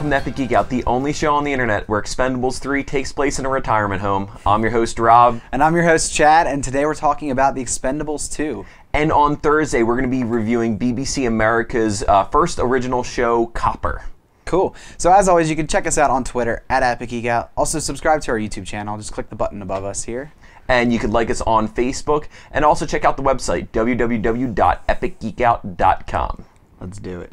welcome to Epic Geek Out, the only show on the internet where Expendables 3 takes place in a retirement home. I'm your host, Rob. And I'm your host, Chad, and today we're talking about the Expendables 2. And on Thursday, we're going to be reviewing BBC America's first original show, Copper. Cool. So as always, you can check us out on Twitter at Epic Geek Out. Also, subscribe to our YouTube channel. Just click the button above us here. And you can like us on Facebook, and also check out the website, www.epicgeekout.com. Let's do it.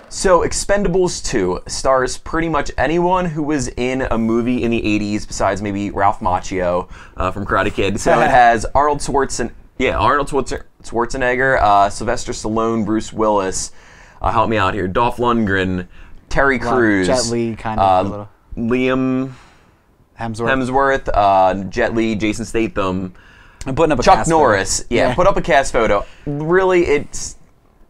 So, Expendables 2 stars pretty much anyone who was in a movie in the 80s, besides maybe Ralph Macchio from Karate Kid. So it has Arnold Schwarzenegger, Sylvester Stallone, Bruce Willis, help me out here, Dolph Lundgren, Terry Crews, Jet Li, kind of a little. Liam Hemsworth, Jet Li, Jason Statham, I'm putting up a Chuck cast Norris. photo. Yeah, put up a cast photo. Really, it's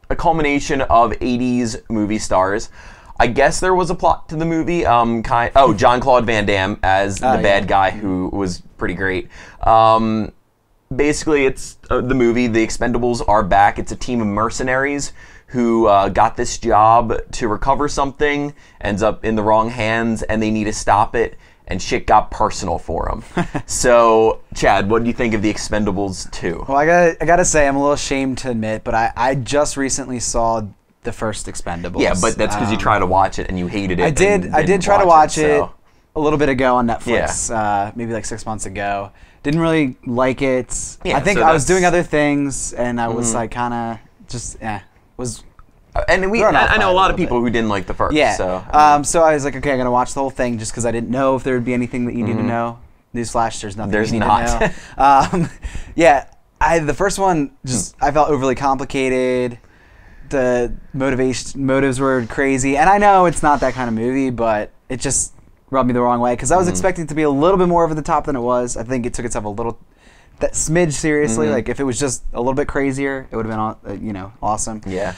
a culmination of 80s movie stars. I guess there was a plot to the movie. Jean-Claude Van Damme as the bad guy, who was pretty great. Basically, it's the movie. The Expendables are back. It's a team of mercenaries who got this job to recover something, ends up in the wrong hands, and they need to stop it. And shit got personal for them. So, Chad, what do you think of the Expendables 2? Well, I gotta say, I'm a little ashamed to admit, but I just recently saw the first Expendables. Yeah, but that's because you tried to watch it and you hated it. I did try to watch it a little bit ago on Netflix, maybe like 6 months ago. Didn't really like it. Yeah, I think I was doing other things, and I was like kind of just, was... And I know a lot of people who didn't like the first. Yeah. So, so I was like, okay, I'm gonna watch the whole thing just because I didn't know if there would be anything that you need to know. Newsflash: there's nothing. There's you need not. to know. The first one I felt overly complicated. The motives were crazy, and I know it's not that kind of movie, but it just rubbed me the wrong way because I was expecting it to be a little bit more over the top than it was. I think it took itself a little that smidge seriously. Like if it was just a little bit crazier, it would have been awesome. Yeah.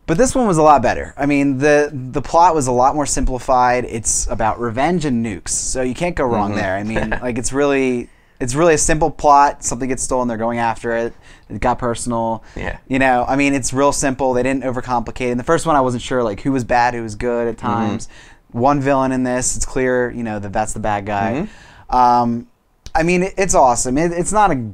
But this one was a lot better. I mean, the plot was a lot more simplified. It's about revenge and nukes, so you can't go wrong there. I mean, like it's really a simple plot. Something gets stolen, they're going after it. It got personal. Yeah. I mean, it's real simple. They didn't overcomplicate. In the first one, I wasn't sure like who was bad, who was good at times. One villain in this. It's clear, that's the bad guy. I mean, it's awesome. It's not a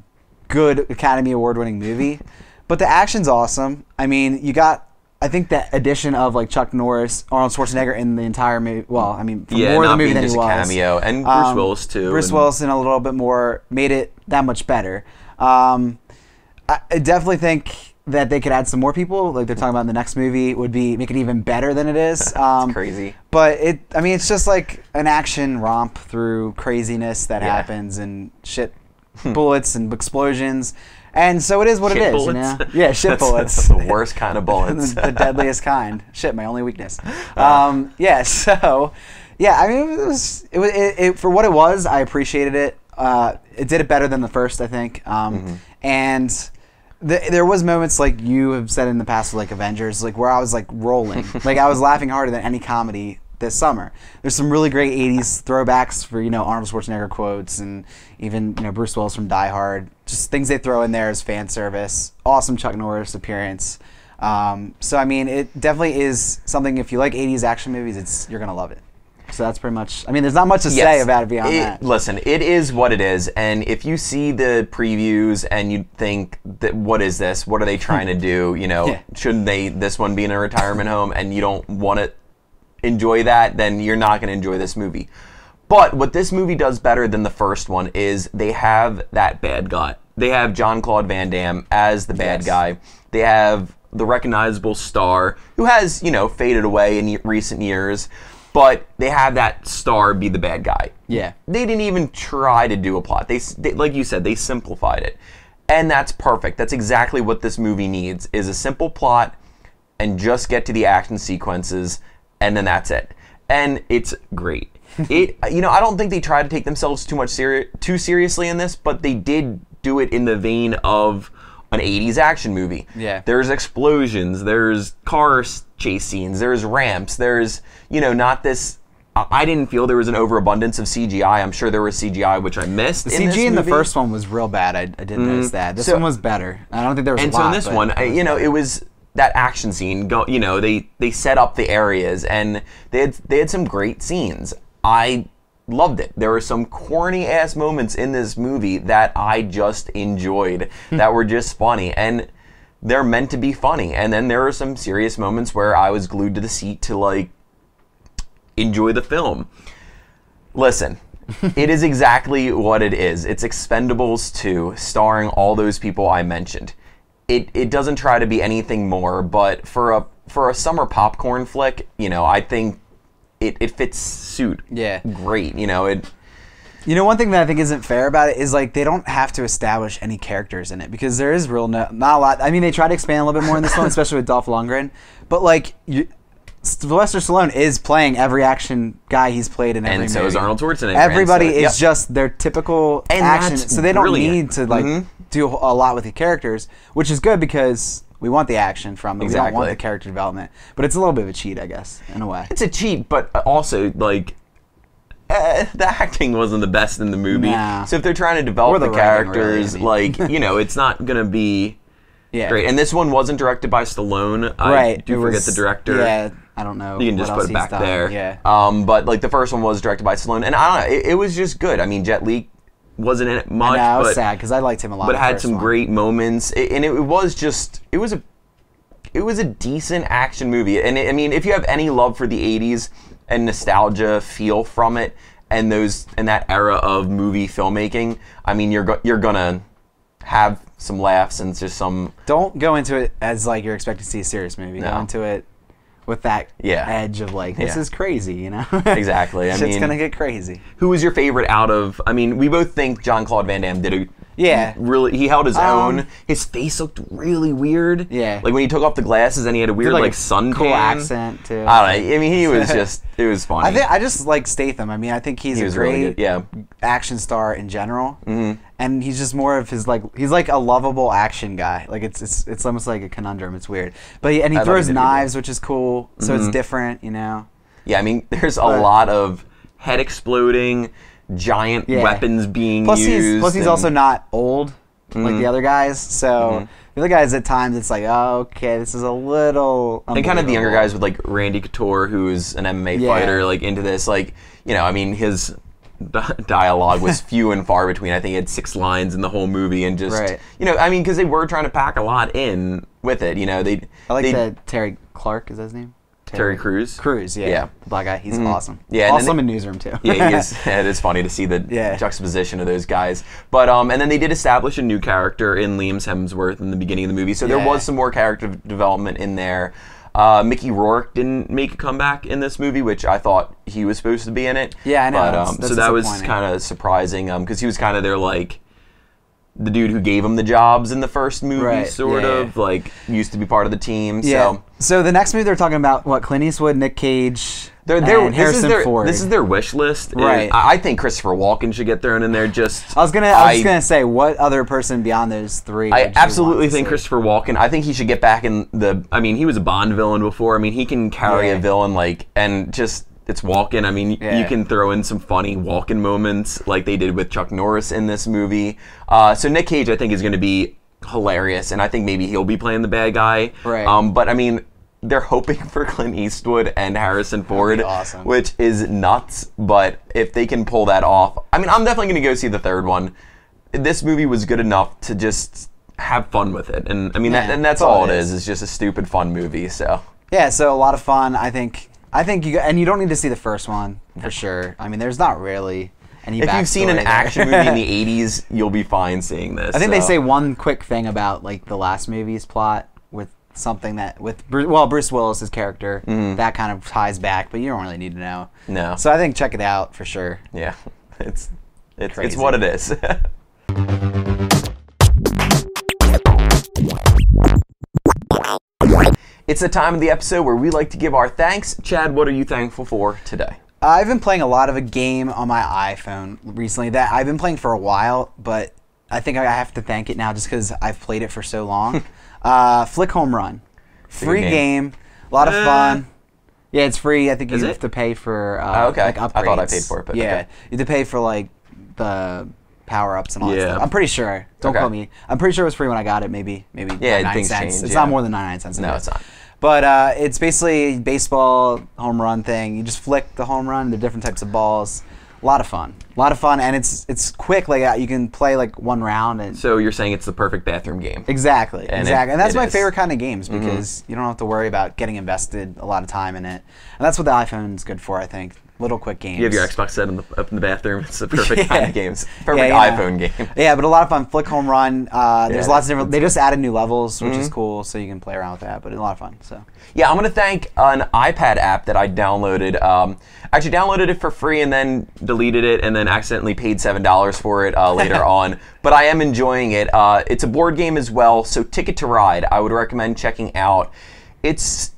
good Academy Award-winning movie, but the action's awesome. I mean, you got. I think that addition of like Chuck Norris, Arnold Schwarzenegger in the entire movie, more of the movie than he was. Cameo, and Bruce Willis too. Bruce Willis in a little bit more made it that much better. I definitely think that they could add some more people, like they're talking about in the next movie, make it even better than it is. It's crazy. But it's just like an action romp through craziness that happens and shit, bullets and explosions. And so it is what it is, bullets? Yeah, shit bullets. That's the worst kind of bullets. The deadliest kind. Shit, my only weakness. I mean, it was for what it was. I appreciated it. It did it better than the first, I think. And there was moments like you have said in the past, like Avengers, like where I was like rolling, like I was laughing harder than any comedy this summer. There's some really great 80s throwbacks for Arnold Schwarzenegger quotes and even Bruce Willis from Die Hard. Just things they throw in there as fan service. Awesome Chuck Norris appearance. So I mean, it definitely is something. If you like 80s action movies, you're gonna love it. So that's pretty much. I mean, there's not much to say about it beyond that. Listen, it is what it is, and if you see the previews and you think that what is this? What are they trying to do? Shouldn't this one be in a retirement home? And you don't want to enjoy that, then you're not going to enjoy this movie. But what this movie does better than the first one is they have that bad guy. They have Jean-Claude Van Damme as the bad guy. They have the recognizable star who has, faded away in recent years, but they have that star be the bad guy. Yeah. They didn't even try to do a plot. They like you said, they simplified it. And that's perfect. That's exactly what this movie needs, is a simple plot and just get to the action sequences, and then that's it. And it's great. I don't think they tried to take themselves too seriously in this, but they did do it in the vein of an 80s action movie. Yeah. There's explosions, there's car chase scenes, there's ramps, there's, not this I didn't feel there was an overabundance of CGI. I'm sure there was CGI which I missed. The CG in the first one was real bad. I didn't notice that. This one was better. I don't think there was a lot. And so in this one, it was that action scene. They set up the areas and they had some great scenes. I loved it. There were some corny ass moments in this movie that I just enjoyed that were just funny, and they're meant to be funny. And then there were some serious moments where I was glued to the seat to like enjoy the film. Listen, it is exactly what it is. It's Expendables 2, starring all those people I mentioned. It doesn't try to be anything more, but for a summer popcorn flick, I think it fits suit great. One thing that I think isn't fair about it is like they don't have to establish any characters in it because there is not a lot. I mean, they try to expand a little bit more in this one, especially with Dolph Lundgren, but like Sylvester Stallone is playing every action guy he's played in every movie. And so is Arnold Schwarzenegger. Everybody is just their typical action, so they don't need to like do a lot with the characters, which is good because we want the action from them. We don't want the character development, but it's a little bit of a cheat, I guess, in a way. It's a cheat, but also like the acting wasn't the best in the movie. Nah. So if they're trying to develop the characters, like it's not gonna be great. And this one wasn't directed by Stallone. I do forget the director. Yeah, I don't know. You can just put it back there. Yeah. But like the first one was directed by Stallone, and I don't know. It was just good. I mean, Jet Li wasn't in it much. I was sad because I liked him a lot. But had some great moments, and it was a decent action movie. And I mean, if you have any love for the '80s and nostalgia feel from it, and that era of movie filmmaking, I mean, you're gonna have some laughs and just some. Don't go into it as like you're expecting to see a serious movie. No. Go into it with that edge of like, this is crazy, Exactly. I Shit's gonna get crazy. Who was your favorite out of? I mean, we both think Jean-Claude Van Damme did really. He held his own. His face looked really weird. Yeah. Like when he took off the glasses and he had a weird like suntan. Cool accent too. I don't know. I mean, he was just. It was funny. I just like Statham. I mean, I think he's a great action star in general. Mm-hmm. And he's just more of his he's like a lovable action guy. Like it's almost like a conundrum. It's weird. But he throws knives, which is cool. So it's different, Yeah, I mean, there's a lot of head exploding, giant weapons being used. Plus he's also not old like the other guys. So the other guys at times it's like, oh, okay, this is a little. And kind of the younger guys with like Randy Couture, who's an MMA fighter, like into this, like I mean, his dialogue was few and far between. I think he had 6 lines in the whole movie, and just I mean, because they were trying to pack a lot in with it. I like that Terry Clark, is that his name? Terry Crews. The black guy. He's awesome. Yeah, awesome in Newsroom too. Yeah, he is. It is funny to see the juxtaposition of those guys. But and then they did establish a new character in Liam Hemsworth in the beginning of the movie, so there was some more character development in there. Mickey Rourke didn't make a comeback in this movie, which I thought he was supposed to be in it. Yeah, I know. But, so that was kind of surprising because he was kind of their like the dude who gave him the jobs in the first movie, sort of like used to be part of the team. Yeah. So the next movie they're talking about Clint Eastwood, Nick Cage, and Harrison Ford. This is their wish list. Right. I think Christopher Walken should get thrown in there. I was gonna say, what other person beyond those 3? I absolutely think Christopher Walken. I think he should get back in the. I mean, he was a Bond villain before. I mean, he can carry a villain and just. It's Walken. I mean, you can throw in some funny Walken moments like they did with Chuck Norris in this movie. So Nick Cage, I think, is going to be hilarious, and I think maybe he'll be playing the bad guy. Right. But I mean, they're hoping for Clint Eastwood and Harrison Ford, which is nuts. But if they can pull that off, I mean, I'm definitely going to go see the third one. This movie was good enough to just have fun with it, and I mean, that's all it is. It's just a stupid fun movie. So so a lot of fun. I think you don't need to see the first one for sure. I mean, there's not really any. If you've seen an action movie in the '80s, you'll be fine seeing this. I think they say one quick thing about like the last movie's plot with something that Bruce Willis's character that kind of ties back, but you don't really need to know. No. So I think check it out for sure. Yeah, it's what it is. It's the time of the episode where we like to give our thanks. Chad, what are you thankful for today? I've been playing a lot of a game on my iPhone recently that I've been playing for a while, but I think I have to thank it now just because I've played it for so long. Flick Home Run. Free game. A lot of fun. Yeah, it's free. I think you Is have it? to pay for Okay. like upgrades. I thought I paid for it, but yeah, okay. you have to pay for like the power-ups and all that Yeah. stuff. I'm pretty sure. Don't Okay. quote me. I'm pretty sure it was free when I got it. Maybe Yeah, 99 things cents. change, It's yeah. not more than 99 cents. No, it's not. But it's basically a baseball home run thing. You just flick the home run. They're different types of balls. A lot of fun. And it's quick. Like you can play like one round and. So you're saying it's the perfect bathroom game. Exactly. And And that's it my is. favorite kind of games because you don't have to worry about getting invested a lot of time in it. And that's what the iPhone's good for, I think. Little quick games. You have your Xbox set up in the bathroom. It's the perfect kind of games. Perfect Yeah. iPhone game. Yeah, but a lot of fun. Flick home run. There's lots of different. They just added new levels, which Mm-hmm. is cool, so you can play around with that. But it's a lot of fun. So. Yeah, I'm going to thank an iPad app that I downloaded. Actually downloaded it for free and then deleted it and then accidentally paid $7 for it later on. But I am enjoying it. It's a board game as well, so Ticket to Ride I would recommend checking out. It's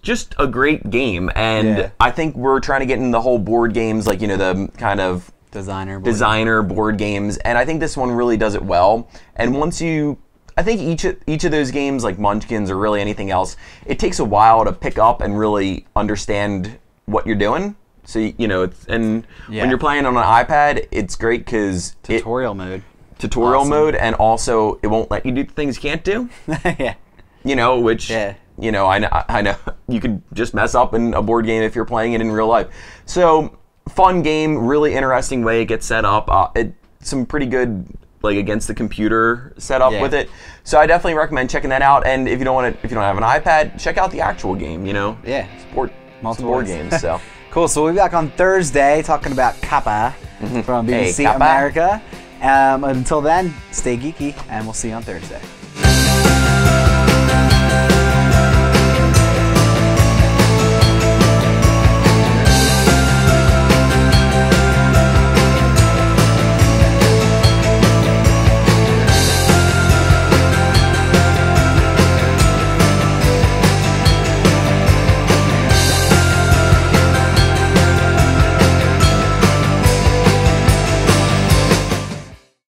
just a great game, and I think we're trying to get in the whole board games, like, the kind of designer board games, and I think this one really does it well. And once I think each of those games, like Munchkins or really anything else, it takes a while to pick up and really understand what you're doing. So when you're playing on an iPad, it's great because Tutorial mode, and also it won't let you do things you can't do. Yeah. Which I know you could just mess up in a board game if you're playing it in real life. So fun game, really interesting way it gets set up. Some pretty good like against the computer setup with it. So I definitely recommend checking that out. And if you don't have an iPad, check out the actual game. Yeah, multiple board games. So cool. So we'll be back on Thursday talking about Kappa from BBC Kappa. America. Until then, stay geeky, and we'll see you on Thursday.